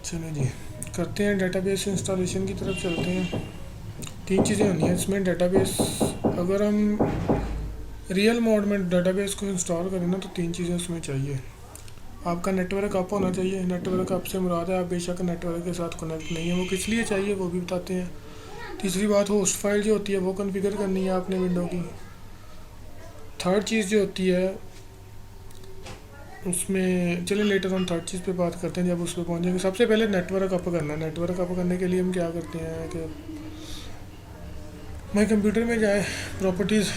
चलो जी, करते हैं डेटाबेस इंस्टॉलेशन की तरफ चलते हैं। तीन चीज़ें होनी हैं इसमें। डेटाबेस अगर हम रियल मोड में डेटाबेस को इंस्टॉल करें ना, तो तीन चीज़ें उसमें चाहिए। आपका नेटवर्क अप होना चाहिए। नेटवर्क अप से मुराद है आप बेशक नेटवर्क के साथ कनेक्ट नहीं है, वो किस लिए चाहिए वो भी बताते हैं। तीसरी बात, होस्ट फाइल जो होती है वो कॉन्फ़िगर करनी है आपने विंडो की। थर्ड चीज़ जो होती है उसमें, चलिए लेटर ऑन थर्ड चीज़ पे बात करते हैं जब उस पर पहुँचेंगे। सबसे पहले नेटवर्क अप करना है। नेटवर्क अप करने के लिए हम क्या करते हैं कि माई कंप्यूटर में जाए, प्रॉपर्टीज़,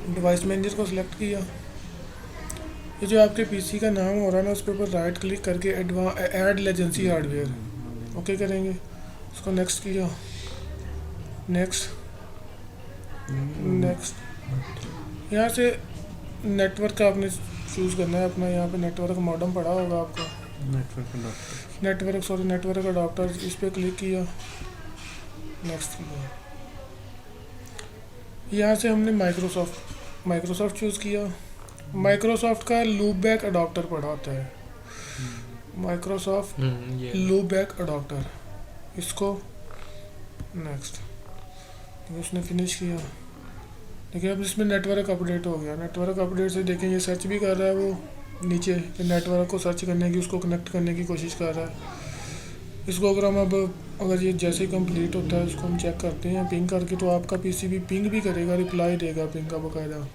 डिवाइस मैनेजर को सिलेक्ट किया। ये जो आपके पीसी का नाम हो रहा है ना, उस पर ऊपर राइट क्लिक करके ऐड लेजेंसी हार्डवेयर ओके करेंगे। उसको नेक्स्ट किया, नेक्स्ट नेक्स्ट। यहाँ से नेटवर्क का आपने चूज़ करना है अपना। यहाँ पे नेटवर्क मॉडेम पड़ा होगा आपका, नेटवर्क अडॉप्टर, इस पर क्लिक किया, नेक्स्ट किया। यहाँ से हमने माइक्रोसॉफ्ट चूज़ किया। माइक्रोसॉफ्ट का लूपबैक अडॉप्टर पड़ा होता है, माइक्रोसॉफ्ट लूपबैक अडॉप्टर, इसको नेक्स्ट। उसने फिनिश किया। देखिए अब इसमें नेटवर्क अपडेट हो गया। नेटवर्क अपडेट से देखें ये सर्च भी कर रहा है, वो नीचे नेटवर्क को सर्च करने की, उसको कनेक्ट करने की कोशिश कर रहा है। इसको अगर हम अब अगर ये जैसे ही कंप्लीट होता है इसको हम चेक करते हैं पिंग करके, तो आपका पीसी भी पिंग भी करेगा, रिप्लाई देगा पिंग का बाकायदा।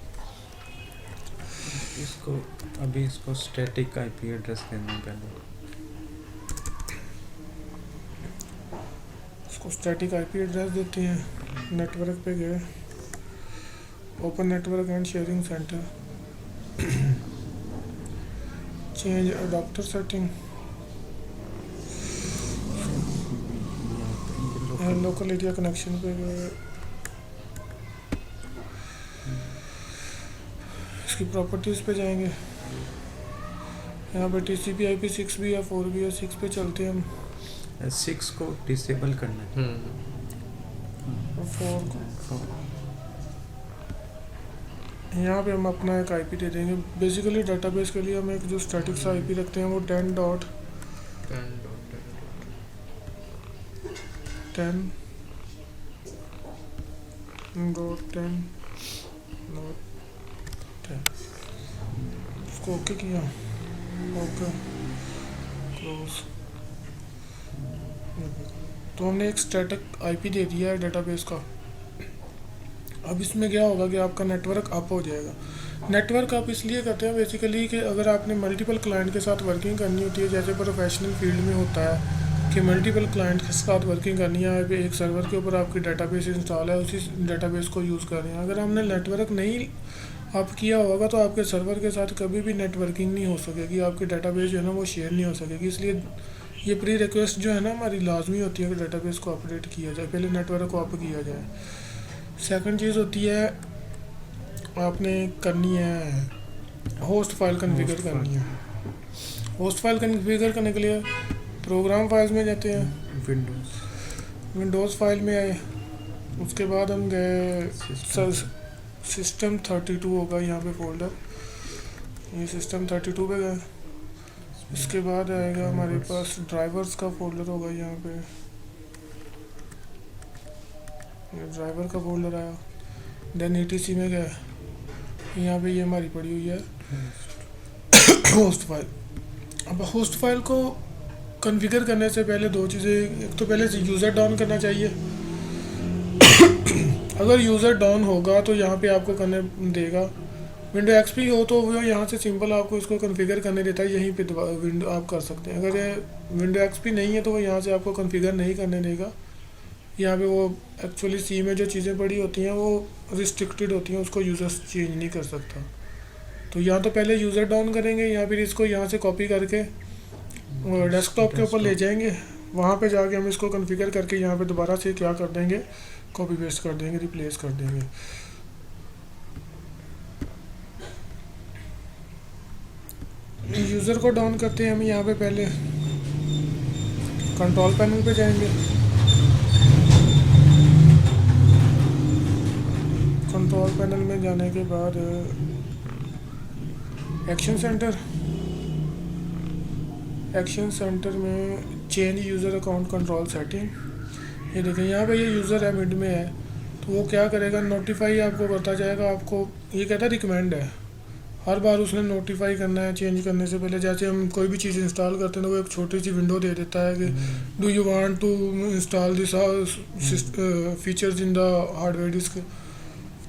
इसको स्टैटिक आईपी एड्रेस देना है पहले। इसको स्टैटिक आईपी एड्रेस देते हैं। नेटवर्क पे गए, open network and sharing centre, change adopter setting, local area connection पे गए। इसकी प्रॉपर्टीज़ पे जाएंगे। यहाँ पे TCP IP 6 भी है, 4 भी है। 6 पे चलते हैं हम। 6 को डिसेबल करना है और 4 को यहाँ पे हम अपना एक आईपी दे देंगे। बेसिकली डेटाबेस के लिए हम एक जो स्टैटिक सा आईपी रखते हैं वो 10.10.10 उसको ओके किया, ओके क्लोज। तो हमने एक स्टैटिक आईपी दे दिया है डेटाबेस का। अब इसमें क्या होगा कि आपका नेटवर्क अप हो जाएगा। नेटवर्क अप इसलिए करते हैं बेसिकली कि अगर आपने मल्टीपल क्लाइंट के साथ वर्किंग करनी होती है, जैसे प्रोफेशनल फील्ड में होता है कि मल्टीपल क्लाइंट के साथ वर्किंग करनी है, एक सर्वर के ऊपर आपकी डेटाबेस इंस्टॉल है, उसी डेटाबेस को यूज़ कर रहे हैं। अगर हमने नेटवर्क नहीं अप किया होगा तो आपके सर्वर के साथ कभी भी नेटवर्किंग नहीं हो सकेगी, आपकी डेटाबेस जो है ना वो शेयर नहीं हो सकेगी। इसलिए ये प्री रिक्वेस्ट जो है ना हमारी लाजमी होती है कि डेटाबेस को अपडेट किया जाए, पहले नेटवर्क को अप किया जाए। सेकंड चीज़ होती है आपने करनी है होस्ट फाइल कॉन्फ़िगर करनी है। होस्ट फाइल कॉन्फ़िगर करने के लिए प्रोग्राम फाइल्स में जाते हैं, विंडोज़ फाइल में आए, उसके बाद हम गए सिस्टम 32 होगा यहाँ पे फोल्डर, ये सिस्टम 32 पे गए। इसके बाद आएगा हमारे पास ड्राइवर्स का फोल्डर होगा, यहाँ पे ड्राइवर का फोल्डर आया। देन ETC में गए, यहाँ पे ये हमारी पड़ी हुई है होस्ट फाइल। अब होस्ट फाइल को कॉन्फ़िगर करने से पहले दो चीज़ें, एक तो पहले यूज़र डाउन करना चाहिए। अगर यूज़र डाउन होगा तो यहाँ पे आपको करने देगा। विंडो XP हो तो वो यहाँ से सिंपल आपको इसको कॉन्फ़िगर करने देता है, यहीं पे विंडो आप कर सकते हैं। अगर विंडो XP नहीं है तो वो यहाँ से आपको कॉन्फ़िगर नहीं करने देगा। यहाँ पे वो एक्चुअली C में जो चीज़ें पड़ी होती हैं वो रिस्ट्रिक्टेड होती हैं, उसको यूज़र चेंज नहीं कर सकता। तो यहाँ तो पहले यूज़र डाउन करेंगे, या फिर इसको यहाँ से कॉपी करके डेस्कटॉप के ऊपर ले जाएंगे, वहाँ पे जाके हम इसको कॉन्फ़िगर करके यहाँ पे दोबारा से क्या कर देंगे, कॉपी पेस्ट कर देंगे, रिप्लेस कर देंगे। यूज़र को डाउन करते हैं हम यहाँ पे पहले कंट्रोल पैनल पे जाएंगे। कंट्रोल पैनल में जाने के बाद एक्शन सेंटर, एक्शन सेंटर में change user account control setting, ये देखें यहाँ पे ये यूज़र है मिड में है, तो वो क्या करेगा, नोटिफाई आपको करता जाएगा। आपको ये कहता है रिकमेंड है, हर बार उसने नोटिफाई करना है चेंज करने से पहले। जैसे हम कोई भी चीज़ इंस्टॉल करते हैं तो वो एक छोटी सी विंडो दे देता है कि do you want to install this features in the hardware disk,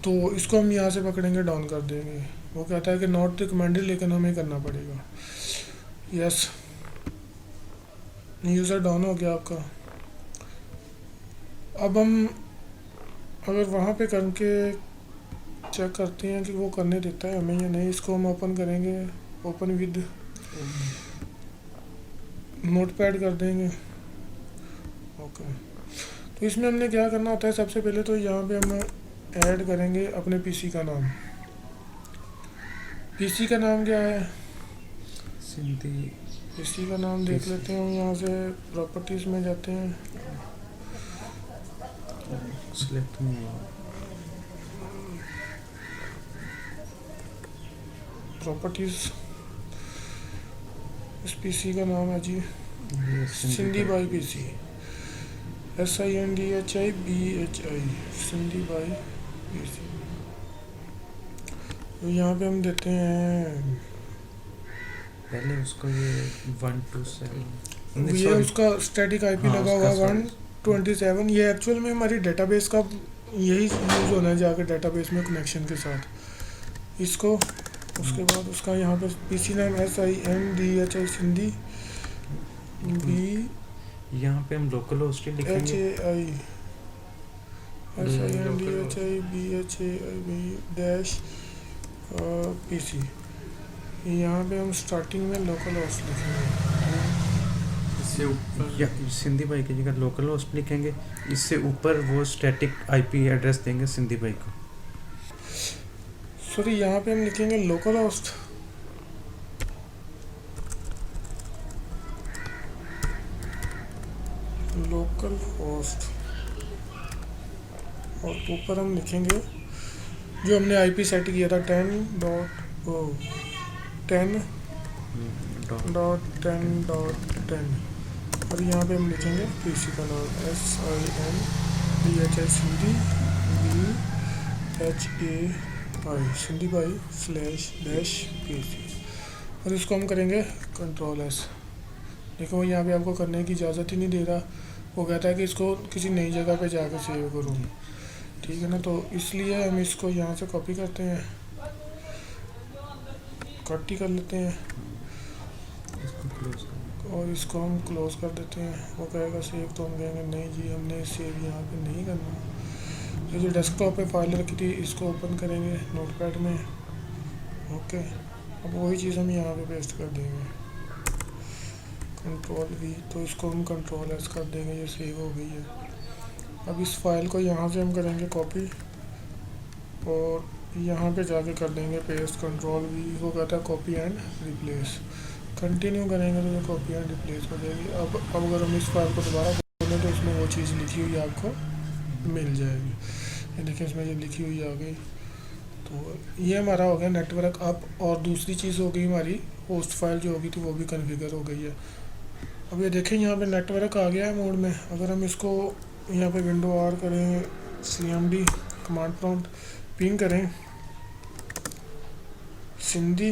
तो इसको हम यहाँ से पकड़ेंगे, डाउन कर देंगे। वो कहता है कि नॉट रिकमेंडेड, लेकिन हमें करना पड़ेगा। यस, यूज़र डाउन हो गया आपका। अब हम अगर वहाँ पे करके चेक करते हैं कि वो करने देता है हमें या नहीं। इसको हम ओपन करेंगे, ओपन विद नोटपैड कर देंगे। ओके, तो इसमें हमने क्या करना होता है, सबसे पहले तो यहाँ पे हम ऐड करेंगे अपने पीसी का नाम। पीसी का नाम क्या है, सिंधी पीसी का नाम देख PC लेते हैं। हम यहाँ से प्रॉपर्टीज़ में जाते हैं, सिलेक्ट नहीं हुआ। प्रॉपर्टीज़, इस पीसी का नाम है जी ये Sindhi by PC, SINDHIBHI, Sindhi by PC. तो यहाँ पे हम देते हैं, पहले उसको ये 127 ये उसका स्टैटिक आईपी हाँ, लगा उसका हुआ 127। ये एक्चुअल में हमारी डेटाबेस का यही यूज़ होना है जाकर डेटाबेस में कनेक्शन के साथ। इसको उसके बाद उसका यहाँ पे पीसी नाम SINDHI, सिंधी यहाँ पे हम लोकल होस्ट ही लिखेंगे। BHAI dash PC. यहाँ पे हम स्टार्टिंग में लोकल होस्ट लिखेंगे। इससे ऊपर या सिंधी भाई की जगह लोकल होस्ट लिखेंगे, इससे ऊपर वो स्टैटिक आईपी एड्रेस देंगे सिंधी भाई को। सॉरी, यहाँ पे हम लिखेंगे लोकल होस्ट। लोकल होस्ट, और ऊपर हम लिखेंगे जो हमने आईपी सेट किया था 10.10.10.10, और यहाँ पे हम लिखेंगे पीसी का नाम SINDHI, Sindhi BHAI, Sindhi by /dash PC, और इसको हम करेंगे कंट्रोल S। देखो यहाँ पे आपको करने की इजाज़त ही नहीं दे रहा, वो कहता है कि इसको किसी नई जगह पे जाकर सेव करो, ठीक है ना। तो इसलिए हम इसको यहाँ से कॉपी करते हैं, कट ही कर लेते हैं, इसको क्लोज कर और इसको हम क्लोज कर देते हैं। वो कहेगा सेव, तो हम कहेंगे नहीं जी, हमने सेव यहाँ पे नहीं करना। ये जो डेस्कटॉप पे फाइल रखी थी इसको ओपन करेंगे नोटपैड में। ओके, अब वही चीज़ हम यहाँ पे पेस्ट कर देंगे, कंट्रोल V, तो इसको हम कंट्रोल S कर देंगे, ये सेव हो गई है। अब इस फाइल को यहाँ से हम करेंगे कॉपी, और यहाँ पे जाके कर देंगे पेस्ट, कंट्रोल V। वो कहता है कॉपी एंड रिप्लेस, कंटिन्यू करेंगे तो ये कॉपी एंड रिप्लेस हो जाएगी। अब अगर हम इस फाइल को दोबारा खोलें तो इसमें वो चीज़ लिखी हुई आपको मिल जाएगी। ये देखिए इसमें ये लिखी हुई आ गई। तो ये हमारा हो गया नेटवर्क अप, और दूसरी चीज़ हो गई हमारी होस्ट फाइल जो होगी थी वो भी कन्फिगर हो गई है। अब ये देखें यहाँ पे नेटवर्क आ गया है मोड में। अगर हम इसको यहाँ पे विंडो R करें, CMD कमांड प्रॉम्प्ट पिंग करें सिंधी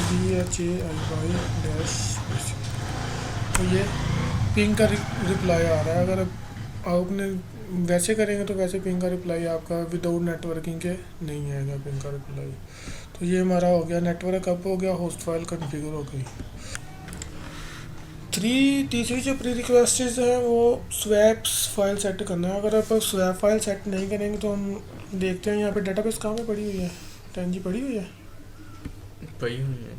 BHAI डैश, तो ये पिंग का रिप्लाई आ रहा है। अगर आपने वैसे करेंगे तो वैसे पिंग का रिप्लाई आपका विदाउट नेटवर्किंग के नहीं आएगा पिंग का रिप्लाई। तो ये हमारा हो गया नेटवर्क अप हो गया, होस्ट फाइल कॉन्फ़िगर हो गई। तीसरी जो प्री रिक्वेस्ट है वो स्वैप्स फाइल सेट करना है। अगर आप स्वैप फाइल सेट नहीं करेंगे तो हम देखते हैं यहाँ पे डेटाबेस कहाँ पे पड़ी हुई है, 10G पड़ी हुई है पई हुई है।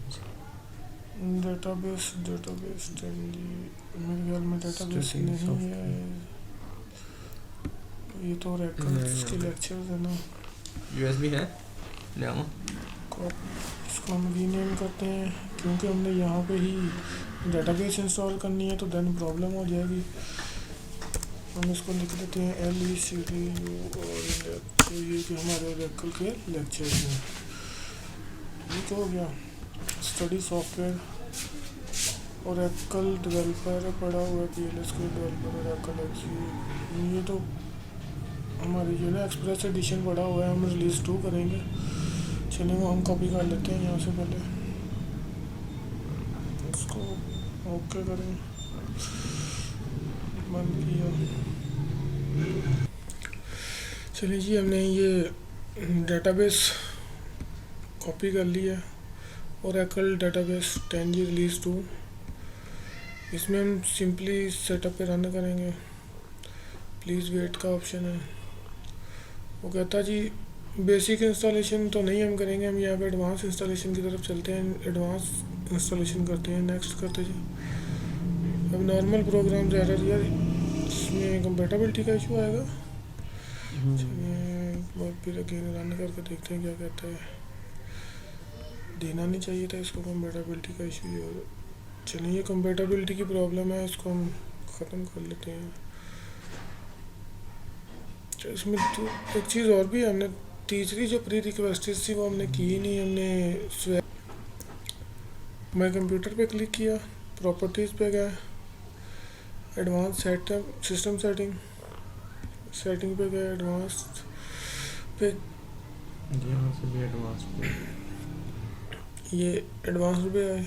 डेटाबेस 10G मेरे ख्याल में डेटाबेस नहीं है, ये तो रेकॉर्ड्स के लेक्चर्स है ना। USB है, ले आओ। इसको हम रीनेम करते हैं क्योंकि हमने यहाँ पे ही डेटाबेस इंस्टॉल करनी है, तो देन प्रॉब्लम हो जाएगी। हम इसको लिख देते हैं LECDU, और ये कि हमारे रेकल के लेक्चर्स हैं। ये तो हो गया। स्टडी सॉफ्टवेयर और एकल डेवलपर पड़ा हुआ है, PLS के डेवलपर और एकल एक्सी। ये तो हमारी जो है ना एक्सप्रेस एडिशन पड़ा हुआ है, हम रिलीज़ 2 करेंगे। चलिए वो हम कॉपी कर लेते हैं यहाँ से, पहले इसको ओके करें, बंद किया। चलिए जी, हमने ये डेटाबेस कॉपी कर लिया और एकल डेटाबेस 10G रिलीज़ 2। इसमें हम सिंपली सेटअप पे रन करेंगे। प्लीज़ वेट का ऑप्शन है। वो कहता जी बेसिक इंस्टॉलेशन तो नहीं हम करेंगे, हम यहाँ पे एडवांस इंस्टॉलेशन की तरफ चलते हैं। एडवांस इंस्टॉलेशन करते हैं, नेक्स्ट करते जी। अब नॉर्मल प्रोग्राम एरर, यार इसमें कंपेटेबिलिटी का इशू आएगा। चलिए एक बार फिर अगेन रन करके देखते हैं क्या कहता है। देना नहीं चाहिए था इसको कंपेटेबिलिटी का इशू ये। और चलिए ये कंपेटेबिलिटी की प्रॉब्लम है, इसको हम ख़त्म कर लेते हैं। तो इसमें तो एक चीज़ और भी, हमने तीसरी जो प्री रिक्वेस्टेड थी वो हमने की ही नहीं। हमने स्वैप माई कंप्यूटर पे क्लिक किया, प्रॉपर्टीज़ पे गए, एडवांस सेटअप सिस्टम सेटिंग पे गए, एडवांस पे यहाँ से भी एडवांस पे ये एडवांस पे आए,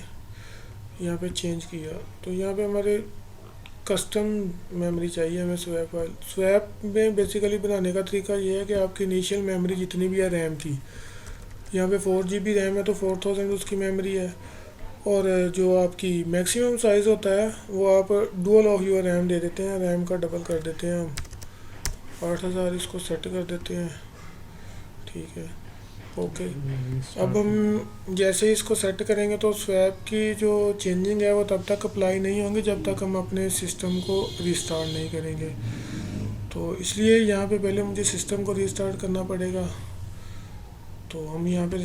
यहाँ पे चेंज किया तो यहाँ पे हमारे कस्टम मेमोरी चाहिए हमें स्वैप फाइल। स्वैप में बेसिकली बनाने का तरीका ये है कि आपकी इनिशियल मेमोरी जितनी भी है रैम की, यहाँ पे 4GB रैम है तो 4000 उसकी मेमोरी है, और जो आपकी मैक्सिमम साइज़ होता है वो आप डुअल ऑफ योर रैम दे देते हैं, रैम का डबल कर देते हैं हम 8000 इसको सेट कर देते हैं। ठीक है, ओके। अब हम जैसे ही इसको सेट करेंगे तो स्वैप की जो चेंजिंग है वो तब तक अप्लाई नहीं होंगी जब तक हम अपने सिस्टम को रिस्टार्ट नहीं करेंगे। तो इसलिए यहाँ पे पहले मुझे सिस्टम को रिस्टार्ट करना पड़ेगा। तो हम यहाँ पे